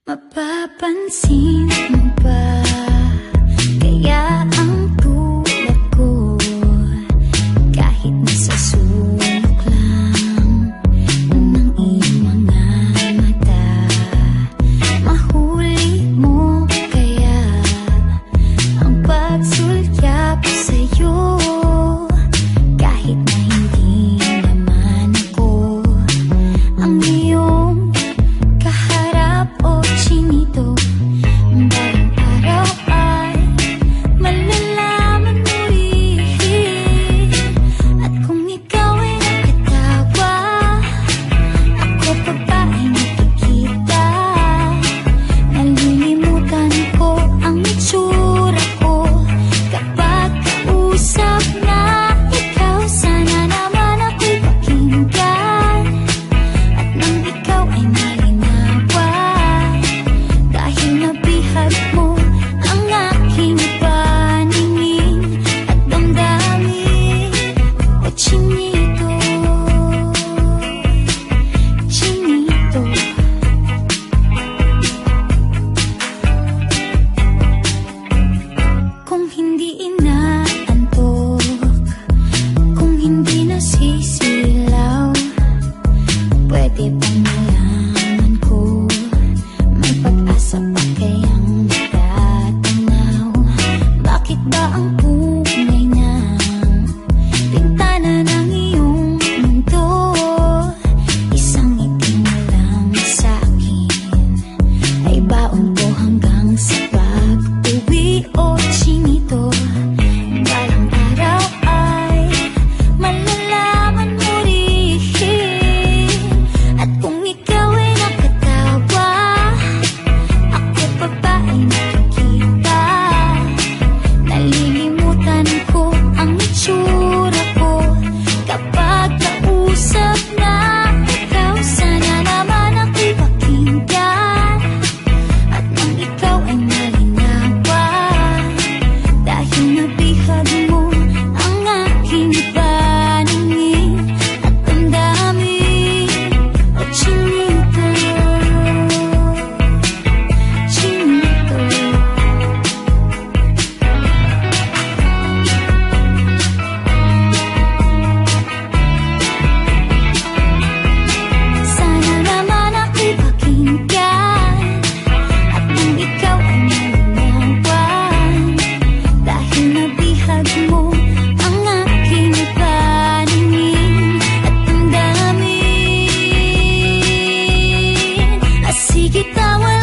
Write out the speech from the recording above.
Mapapansin mo ba kaya ang tulad ko, kahit nasa sulok lang ng iyong mga mata, mahuli mo kaya ang pagsulyap sa'yo, kahit na hindi naman ako ang iyong kaharap o chinito. Balang araw ay malalaman mo rin, at kung ikaw ay nakatawa, ako pa ba ay nakikita? Nalilimutan ko ang itsura ko kapag kausap na ikaw. Sana naman ako'y pakinggan, at nang ikaw ay malinawan, dahil nabihag mo ang aking paningin at damdamin. O chinito, chinito, kung hindi inaantok, kung hindi nasisilaw, pwede bang malaman ko, may pag-asa pa kayang matatanaw? Bakit ba ang kulay ng bintana ng iyong mundo isang itim na lang sa'kin? Ay baon ko hanggang sa pag-uwi. O chinito, balang araw ay malalaman mo rin, at kung ikaw ay nakatawa, ako pa ba ay nakikita? Nalilimutan ko ang itsura ko kapag kausap na ikaw. Sana naman ako'y pakinggan, at nang ikaw ay malinawan, dahil nabihag mo ang aking paningin at damdamin. O chinito, chinito, sana naman ako'y pakinggan, at nang ikaw ay malinawan, dahil nabihag mo ang aking paningin at damdamin. Sige, tawa